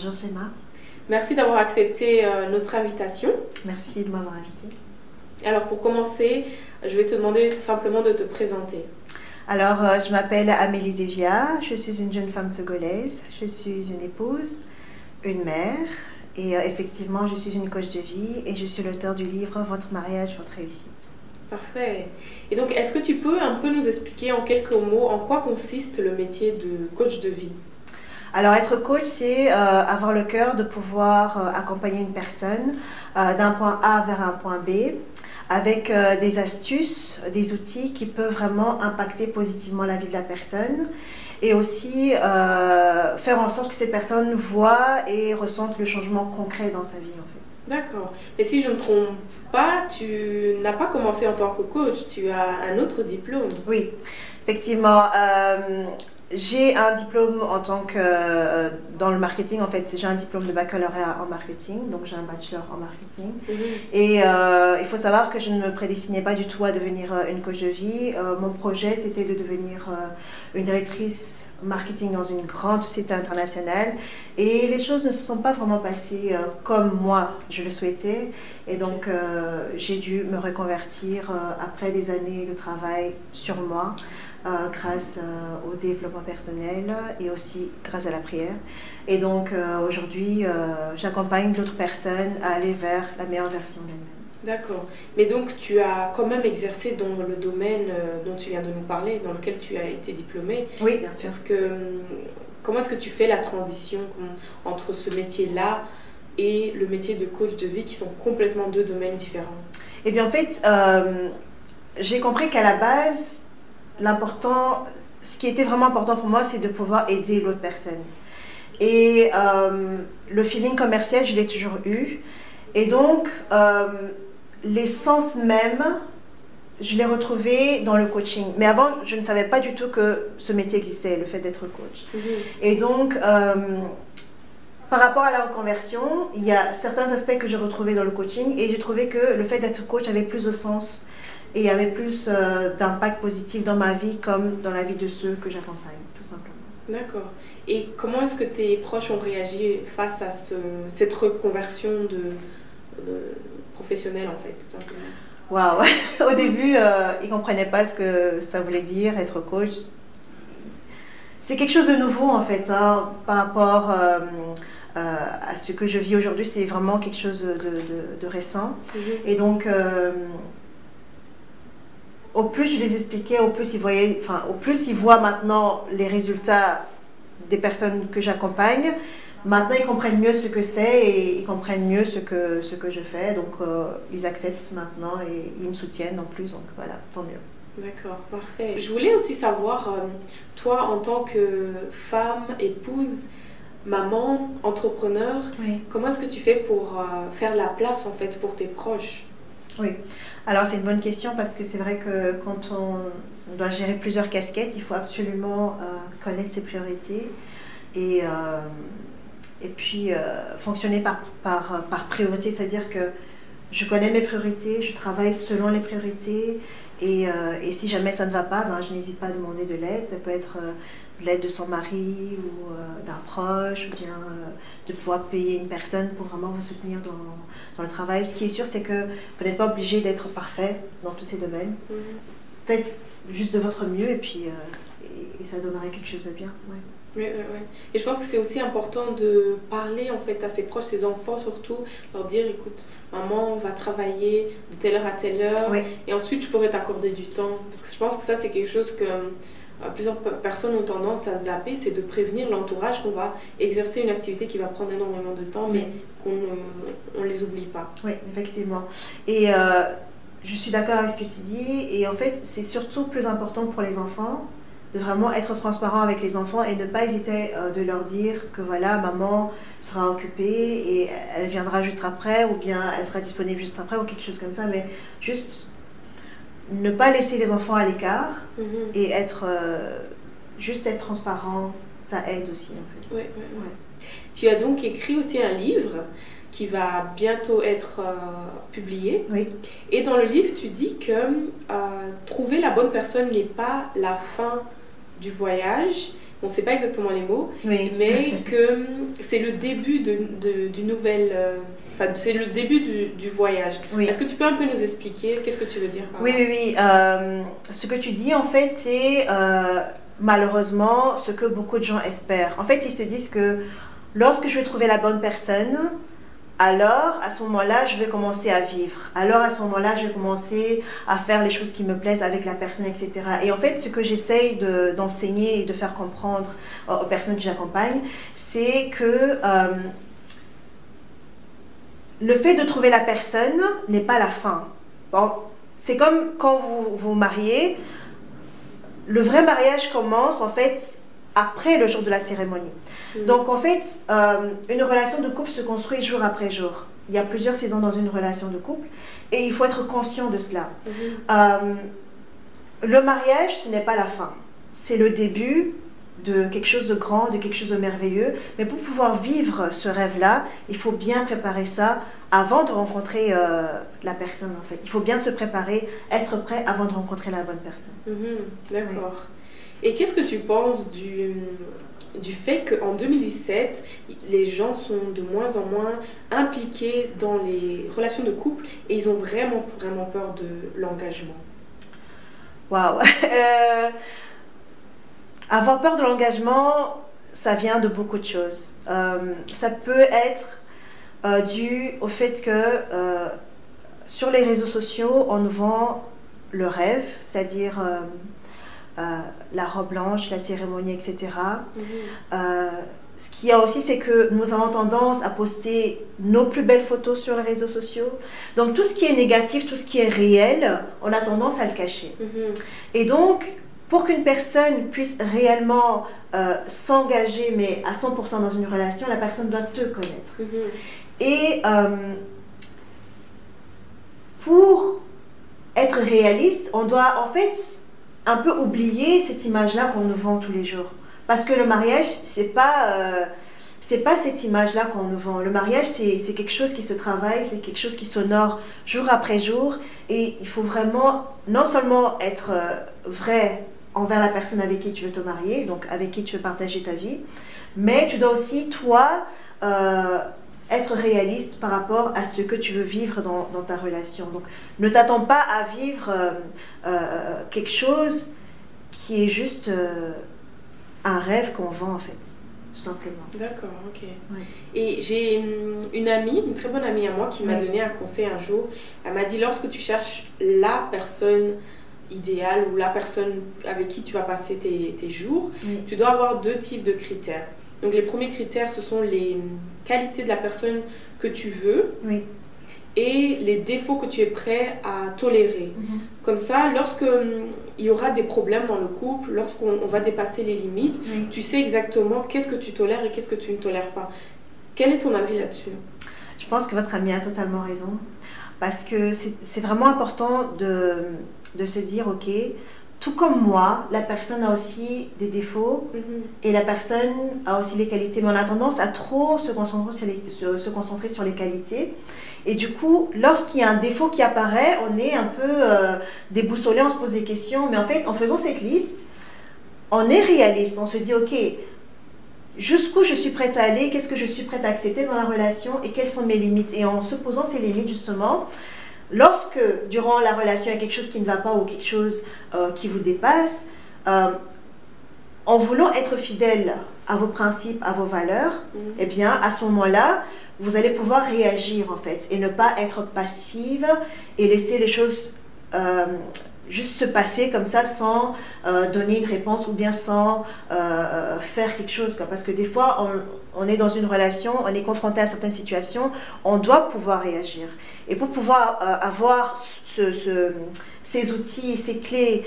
Bonjour Gemma. Merci d'avoir accepté notre invitation. Merci de m'avoir invitée. Alors pour commencer, je vais te demander simplement de te présenter. Alors, je m'appelle Amélie Devia, je suis une jeune femme togolaise, je suis une épouse, une mère et effectivement je suis une coach de vie et je suis l'auteur du livre Votre mariage, votre réussite. Parfait. Et donc, est-ce que tu peux un peu nous expliquer en quelques mots en quoi consiste le métier de coach de vie? Alors, être coach, c'est avoir le cœur de pouvoir accompagner une personne d'un point A vers un point B avec des astuces, des outils qui peuvent vraiment impacter positivement la vie de la personne et aussi faire en sorte que cette personne voit et ressente le changement concret dans sa vie en fait. D'accord. Et si je ne me trompe pas, tu n'as pas commencé en tant que coach, tu as un autre diplôme. Oui, effectivement. J'ai un diplôme en tant que dans le marketing en fait, j'ai un diplôme de baccalauréat en marketing, donc j'ai un bachelor en marketing. Et il faut savoir que je ne me prédestinais pas du tout à devenir une coach de vie. Mon projet c'était de devenir une directrice marketing dans une grande société internationale et les choses ne se sont pas vraiment passées comme moi je le souhaitais et donc j'ai dû me reconvertir après des années de travail sur moi. Grâce au développement personnel et aussi grâce à la prière. Et donc aujourd'hui, j'accompagne d'autres personnes à aller vers la meilleure version d'elles-mêmes. D'accord. Mais donc tu as quand même exercé dans le domaine dont tu viens de nous parler, dans lequel tu as été diplômée. Oui, bien sûr. Comment est-ce que tu fais la transition entre ce métier-là et le métier de coach de vie qui sont complètement deux domaines différents? Eh bien en fait, j'ai compris qu'à la base, ce qui était vraiment important pour moi, c'est de pouvoir aider l'autre personne. Et le feeling commercial, je l'ai toujours eu. Et donc, l'essence même, je l'ai retrouvé dans le coaching. Mais avant, je ne savais pas du tout que ce métier existait, le fait d'être coach. Et donc, par rapport à la reconversion, il y a certains aspects que j'ai retrouvés dans le coaching. Et j'ai trouvé que le fait d'être coach avait plus de sens et avait plus d'impact positif dans ma vie comme dans la vie de ceux que j'accompagne, tout simplement. D'accord. Et comment est-ce que tes proches ont réagi face à cette reconversion de professionnelle en fait, tout simplement? Waouh. Au début, ils ne comprenaient pas ce que ça voulait dire, être coach. C'est quelque chose de nouveau en fait, hein, par rapport à ce que je vis aujourd'hui, c'est vraiment quelque chose de récent. Et donc, au plus je les expliquais, au plus ils voient maintenant les résultats des personnes que j'accompagne. Maintenant, ils comprennent mieux ce que c'est et ils comprennent mieux ce que je fais. Donc, ils acceptent maintenant et ils me soutiennent en plus. Donc, voilà, tant mieux. D'accord, parfait. Je voulais aussi savoir, toi, en tant que femme, épouse, maman, entrepreneur, oui. Comment est-ce que tu fais pour faire la place, en fait, pour tes proches? Oui, alors c'est une bonne question parce que c'est vrai que quand on doit gérer plusieurs casquettes, il faut absolument connaître ses priorités et puis fonctionner par priorité, c'est-à-dire que je connais mes priorités, je travaille selon les priorités et si jamais ça ne va pas, je n'hésite pas à demander de l'aide. Ça peut être de l'aide de son mari ou d'un proche ou bien de pouvoir payer une personne pour vraiment vous soutenir dans le travail. Ce qui est sûr, c'est que vous n'êtes pas obligé d'être parfait dans tous ces domaines. Faites juste de votre mieux et puis et ça donnerait quelque chose de bien. Ouais. Oui. Et je pense que c'est aussi important de parler en fait à ses proches, ses enfants surtout, leur dire écoute, maman va travailler de telle heure à telle heure et ensuite je pourrais t'accorder du temps. Parce que je pense que ça c'est quelque chose que plusieurs personnes ont tendance à zapper, c'est de prévenir l'entourage qu'on va exercer une activité qui va prendre énormément de temps, mais qu'on ne les oublie pas. Oui, effectivement. Et je suis d'accord avec ce que tu dis. Et en fait, c'est surtout plus important pour les enfants de vraiment être transparent avec les enfants et ne pas hésiter de leur dire que voilà, maman sera occupée et elle viendra juste après ou bien elle sera disponible juste après ou quelque chose comme ça. Mais juste ne pas laisser les enfants à l'écart et juste être transparent, ça aide aussi en fait. Ouais. Tu as donc écrit aussi un livre qui va bientôt être publié. Oui. Et dans le livre, tu dis que trouver la bonne personne n'est pas la fin du voyage, on ne sait pas exactement les mots, oui. mais que c'est le début du nouvel... Enfin, c'est le début du voyage. Oui. Est-ce que tu peux un peu nous expliquer qu'est-ce que tu veux dire par là? Oui. Ce que tu dis, en fait, c'est malheureusement ce que beaucoup de gens espèrent. En fait, ils se disent que lorsque je vais trouver la bonne personne, alors à ce moment-là, je vais commencer à vivre. Alors à ce moment-là, je vais commencer à faire les choses qui me plaisent avec la personne, etc. Et en fait, ce que j'essaye d'enseigner et de faire comprendre aux personnes que j'accompagne, c'est que le fait de trouver la personne n'est pas la fin. Bon, c'est comme quand vous vous mariez, le vrai mariage commence en fait après le jour de la cérémonie. Donc en fait, une relation de couple se construit jour après jour. Il y a plusieurs saisons dans une relation de couple et il faut être conscient de cela. Le mariage, ce n'est pas la fin. C'est le début de quelque chose de grand, de quelque chose de merveilleux. Mais pour pouvoir vivre ce rêve-là, il faut bien préparer ça avant de rencontrer la personne en fait. Il faut bien se préparer, être prêt avant de rencontrer la bonne personne. D'accord. Oui. Et qu'est-ce que tu penses du fait qu'en 2017, les gens sont de moins en moins impliqués dans les relations de couple et ils ont vraiment peur de l'engagement? Waouh. Avoir peur de l'engagement, ça vient de beaucoup de choses. Ça peut être dû au fait que sur les réseaux sociaux, on nous vend le rêve, c'est-à-dire la robe blanche, la cérémonie, etc. Ce qu'il y a aussi, c'est que nous avons tendance à poster nos plus belles photos sur les réseaux sociaux. Donc tout ce qui est négatif, tout ce qui est réel, on a tendance à le cacher. Et donc, pour qu'une personne puisse réellement s'engager, mais à 100% dans une relation, la personne doit te connaître. Et pour être réaliste, on doit en fait un peu oublier cette image-là qu'on nous vend tous les jours. Parce que le mariage, c'est pas cette image-là qu'on nous vend. Le mariage, c'est quelque chose qui se travaille, c'est quelque chose qui s'honore jour après jour. Et il faut vraiment non seulement être vrai envers la personne avec qui tu veux te marier, donc avec qui tu veux partager ta vie, mais tu dois aussi, toi, être réaliste par rapport à ce que tu veux vivre dans ta relation. Donc, ne t'attends pas à vivre quelque chose qui est juste un rêve qu'on vend, en fait, tout simplement. D'accord, ok. Ouais. Et j'ai une amie, une très bonne amie à moi, qui m'a donné un conseil un jour. Elle m'a dit, lorsque tu cherches la personne idéale ou la personne avec qui tu vas passer tes jours, tu dois avoir 2 types de critères. Donc les premiers critères, ce sont les qualités de la personne que tu veux et les défauts que tu es prêt à tolérer. Comme ça, lorsqu'il y aura des problèmes dans le couple, lorsqu'on va dépasser les limites, tu sais exactement qu'est-ce que tu tolères et qu'est-ce que tu ne tolères pas. Quel est ton avis là-dessus? Je pense que votre amie a totalement raison. Parce que c'est vraiment important de se dire, ok, tout comme moi, la personne a aussi des défauts et la personne a aussi les qualités. Mais on a tendance à trop se concentrer sur les qualités. Et du coup, lorsqu'il y a un défaut qui apparaît, on est un peu déboussolé, on se pose des questions. Mais en fait, en faisant cette liste, on est réaliste. On se dit, ok, jusqu'où je suis prête à aller, qu'est-ce que je suis prête à accepter dans la relation et quelles sont mes limites. Et en se posant ces limites, justement, lorsque, durant la relation, il y a quelque chose qui ne va pas ou quelque chose qui vous dépasse, en voulant être fidèle à vos principes, à vos valeurs, eh bien, à ce moment-là, vous allez pouvoir réagir, en fait, et ne pas être passive et laisser les choses juste se passer comme ça sans donner une réponse ou bien sans faire quelque chose. Parce que des fois, on est dans une relation, on est confronté à certaines situations, on doit pouvoir réagir. Et pour pouvoir avoir ces outils, ces clés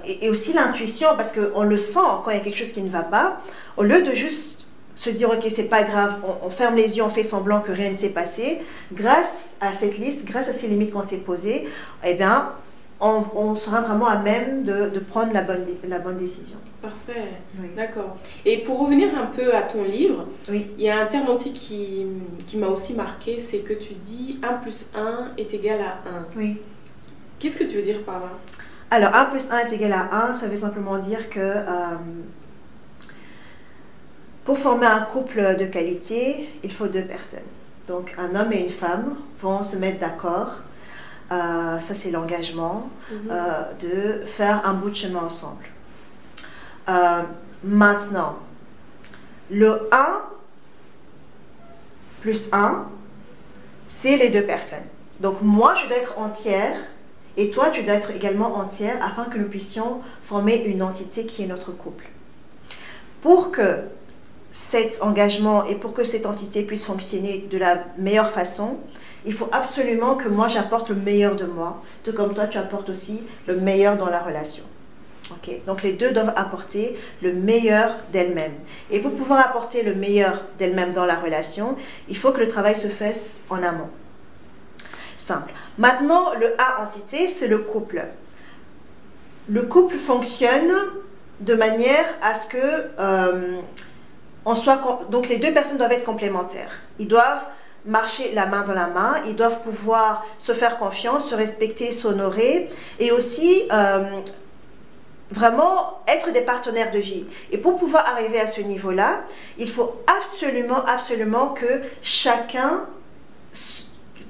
et aussi l'intuition, parce qu'on le sent quand il y a quelque chose qui ne va pas, au lieu de juste se dire ok c'est pas grave, on ferme les yeux, on fait semblant que rien ne s'est passé, grâce à cette liste, grâce à ces limites qu'on s'est posées, eh bien on sera vraiment à même de prendre la bonne décision. Parfait, d'accord. Et pour revenir un peu à ton livre, il y a un terme aussi qui m'a aussi marqué, c'est que tu dis 1 plus 1 est égal à 1. Oui. Qu'est-ce que tu veux dire par là? Alors 1 plus 1 est égal à 1, ça veut simplement dire que Pour former un couple de qualité, il faut deux personnes. Donc un homme et une femme vont se mettre d'accord, ça c'est l'engagement, de faire un bout de chemin ensemble. Maintenant, le 1 plus 1, c'est les deux personnes. Donc moi, je dois être entière et toi, tu dois être également entière afin que nous puissions former une entité qui est notre couple. Pour que cet engagement et pour que cette entité puisse fonctionner de la meilleure façon, il faut absolument que moi, j'apporte le meilleur de moi, tout comme toi, tu apportes aussi le meilleur dans la relation. Okay. Donc les deux doivent apporter le meilleur d'elles-mêmes. Et pour pouvoir apporter le meilleur d'elles-mêmes dans la relation, il faut que le travail se fasse en amont. Simple. Maintenant, le A entité, c'est le couple. Le couple fonctionne de manière à ce que donc les deux personnes doivent être complémentaires. Ils doivent marcher la main dans la main, ils doivent pouvoir se faire confiance, se respecter, s'honorer et aussi vraiment être des partenaires de vie. Et pour pouvoir arriver à ce niveau-là, il faut absolument, absolument que chacun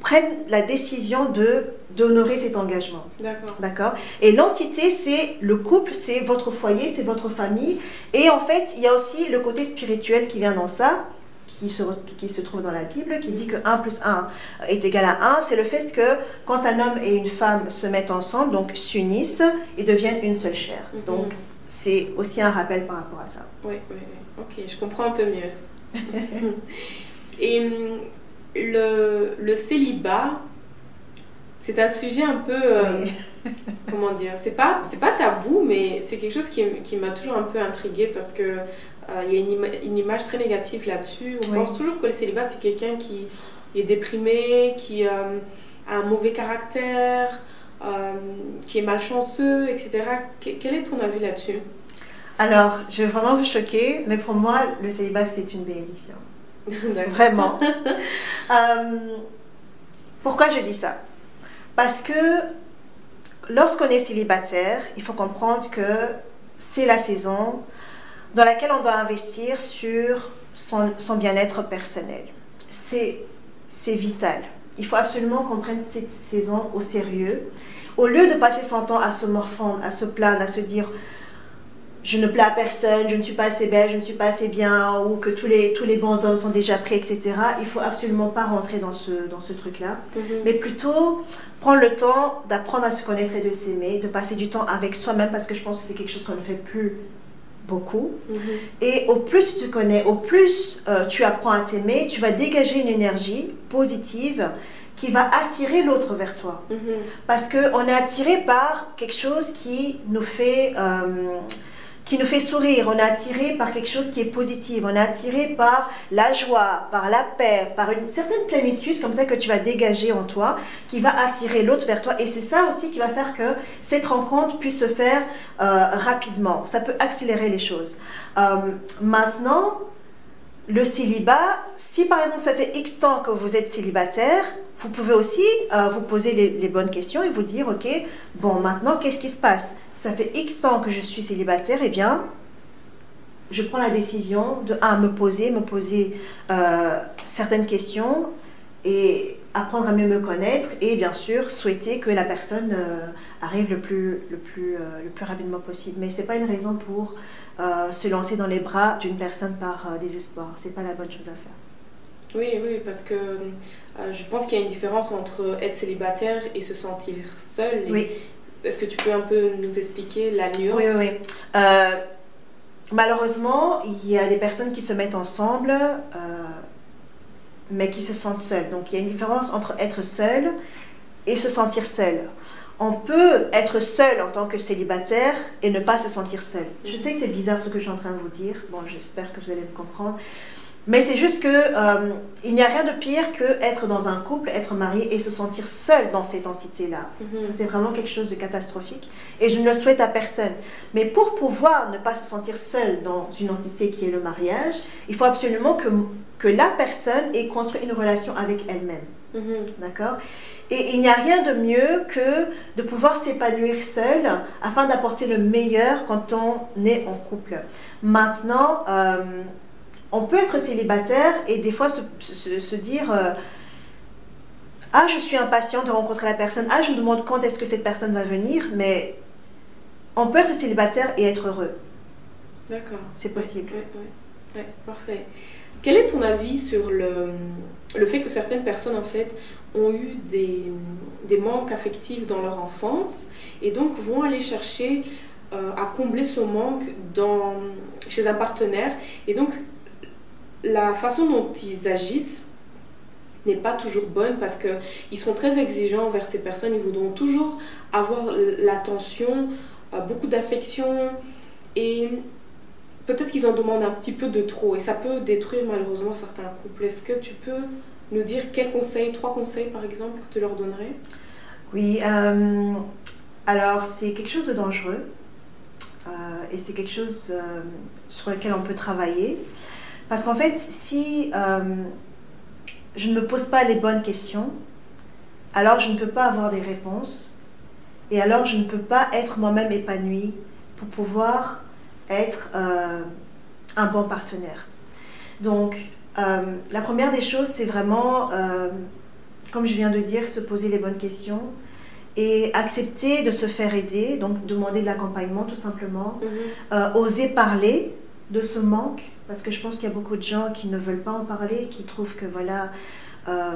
prenne la décision d'honorer cet engagement. D'accord. Et l'entité, c'est le couple, c'est votre foyer, c'est votre famille. Et en fait, il y a aussi le côté spirituel qui vient dans ça, qui se trouve dans la Bible, qui dit que 1 plus 1 est égal à 1. C'est le fait que quand un homme et une femme se mettent ensemble, donc s'unissent, ils deviennent une seule chair. Donc, c'est aussi un rappel par rapport à ça. Oui. Ok, je comprends un peu mieux. Et le célibat, c'est un sujet un peu, comment dire, c'est pas tabou, mais c'est quelque chose qui m'a toujours un peu intriguée parce que il y a une image très négative là-dessus. On pense toujours que le célibat, c'est quelqu'un qui est déprimé, qui a un mauvais caractère, qui est malchanceux, etc. Quel est ton avis là-dessus? Alors, je vais vraiment vous choquer, mais pour moi, le célibat, c'est une bénédiction. Vraiment. Pourquoi je dis ça? Parce que lorsqu'on est célibataire, il faut comprendre que c'est la saison dans laquelle on doit investir sur son bien-être personnel. C'est vital. Il faut absolument qu'on prenne cette saison au sérieux. Au lieu de passer son temps à se morfondre, à se plaindre, à se dire je ne plais à personne, je ne suis pas assez belle, je ne suis pas assez bien, ou que tous les bons hommes sont déjà prêts, etc. Il ne faut absolument pas rentrer dans ce truc-là, mais plutôt prendre le temps d'apprendre à se connaître et de s'aimer, de passer du temps avec soi-même, parce que je pense que c'est quelque chose qu'on ne fait plus beaucoup. Et au plus tu te connais, au plus tu apprends à t'aimer, tu vas dégager une énergie positive qui va attirer l'autre vers toi. Parce qu'on est attiré par quelque chose qui nous fait sourire, on est attiré par quelque chose qui est positif, on est attiré par la joie, par la paix, par une certaine plénitude comme ça que tu vas dégager en toi, qui va attirer l'autre vers toi. Et c'est ça aussi qui va faire que cette rencontre puisse se faire rapidement. Ça peut accélérer les choses. Maintenant, le célibat, si par exemple ça fait X temps que vous êtes célibataire, vous pouvez aussi vous poser les bonnes questions et vous dire, ok, bon maintenant qu'est-ce qui se passe? Ça fait X temps que je suis célibataire, eh bien, je prends la décision de me poser certaines questions et apprendre à mieux me connaître et bien sûr souhaiter que la personne arrive le plus rapidement possible. Mais ce n'est pas une raison pour se lancer dans les bras d'une personne par désespoir. Ce n'est pas la bonne chose à faire. Oui, parce que je pense qu'il y a une différence entre être célibataire et se sentir seul. Oui. Est-ce que tu peux un peu nous expliquer la nuance? Oui. Malheureusement, il y a des personnes qui se mettent ensemble, mais qui se sentent seules. Donc, il y a une différence entre être seul et se sentir seul. On peut être seul en tant que célibataire et ne pas se sentir seul. Je sais que c'est bizarre ce que je suis en train de vous dire. Bon, j'espère que vous allez me comprendre. Mais c'est juste que il n'y a rien de pire que être dans un couple, être marié et se sentir seul dans cette entité-là. Ça, c'est vraiment quelque chose de catastrophique. Et je ne le souhaite à personne. Mais pour pouvoir ne pas se sentir seul dans une entité qui est le mariage, il faut absolument que la personne ait construit une relation avec elle-même. D'accord? Et il n'y a rien de mieux que de pouvoir s'épanouir seul afin d'apporter le meilleur quand on est en couple. Maintenant, on peut être célibataire et des fois se dire ah, je suis impatient de rencontrer la personne, ah, je me demande quand est-ce que cette personne va venir, mais on peut être célibataire et être heureux. D'accord. C'est possible. Ouais, parfait. Quel est ton avis sur le fait que certaines personnes, en fait, ont eu des manques affectifs dans leur enfance et donc vont aller chercher à combler ce manque chez un partenaire, et donc la façon dont ils agissent n'est pas toujours bonne parce qu'ils sont très exigeants envers ces personnes, ils voudront toujours avoir l'attention, beaucoup d'affection, et peut-être qu'ils en demandent un petit peu de trop et ça peut détruire malheureusement certains couples. Est-ce que tu peux nous dire quels conseils, 3 conseils par exemple, que tu leur donnerais? Oui, alors c'est quelque chose de dangereux et c'est quelque chose sur lequel on peut travailler. Parce qu'en fait, si je ne me pose pas les bonnes questions, alors je ne peux pas avoir des réponses et alors je ne peux pas être moi-même épanouie pour pouvoir être un bon partenaire. Donc, la première des choses, c'est vraiment, comme je viens de dire, se poser les bonnes questions et accepter de se faire aider, donc demander de l'accompagnement tout simplement, oser parler de ce manque, parce que je pense qu'il y a beaucoup de gens qui ne veulent pas en parler, qui trouvent que voilà,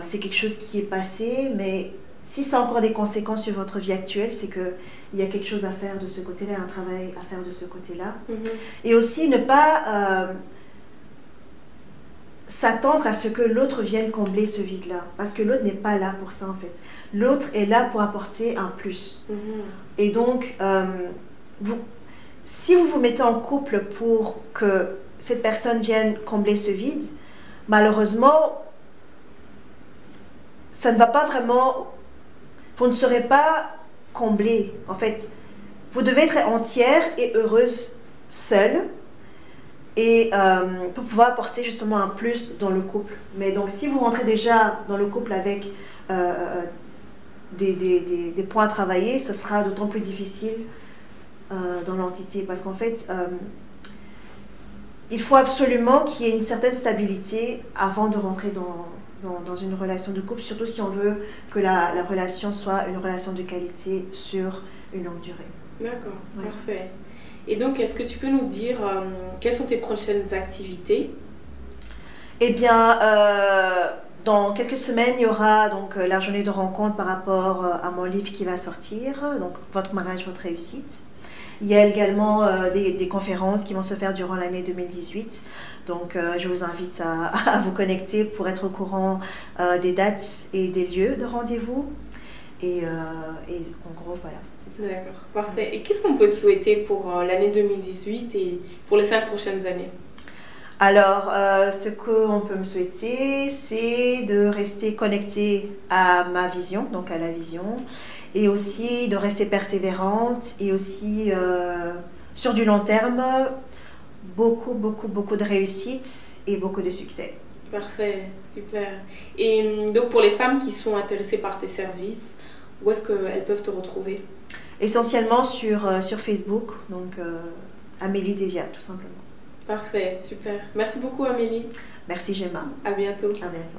c'est quelque chose qui est passé, mais si ça a encore des conséquences sur votre vie actuelle, c'est qu'il y a quelque chose à faire de ce côté-là, un travail à faire de ce côté-là. Et aussi ne pas s'attendre à ce que l'autre vienne combler ce vide-là, parce que l'autre n'est pas là pour ça en fait. L'autre est là pour apporter un plus. Et donc, si vous vous mettez en couple pour que cette personne vienne combler ce vide, malheureusement, ça ne va pas vraiment, vous ne serez pas comblé. En fait, vous devez être entière et heureuse seule et pour pouvoir apporter justement un plus dans le couple. Mais donc, si vous rentrez déjà dans le couple avec des points à travailler, ça sera d'autant plus difficile dans l'entité, parce qu'en fait, il faut absolument qu'il y ait une certaine stabilité avant de rentrer dans une relation de couple, surtout si on veut que la relation soit une relation de qualité sur une longue durée. D'accord, parfait. Et donc, est-ce que tu peux nous dire quelles sont tes prochaines activités? Eh bien, dans quelques semaines, il y aura donc la journée de rencontre par rapport à mon livre qui va sortir, donc Votre mariage, votre réussite. Il y a également des conférences qui vont se faire durant l'année 2018. Donc, je vous invite à vous connecter pour être au courant des dates et des lieux de rendez-vous. Et en gros, voilà. D'accord, parfait. Et qu'est-ce qu'on peut te souhaiter pour l'année 2018 et pour les 5 prochaines années? Alors, ce qu'on peut me souhaiter, c'est de rester connecté à ma vision, donc à la vision, et aussi de rester persévérante, et aussi sur du long terme, beaucoup de réussite et beaucoup de succès. Parfait, super. Et donc pour les femmes qui sont intéressées par tes services, où est-ce qu'elles peuvent te retrouver? Essentiellement sur Facebook, donc Amélie Devia, tout simplement. Parfait, super. Merci beaucoup Amélie. Merci Gemma. À bientôt. À bientôt.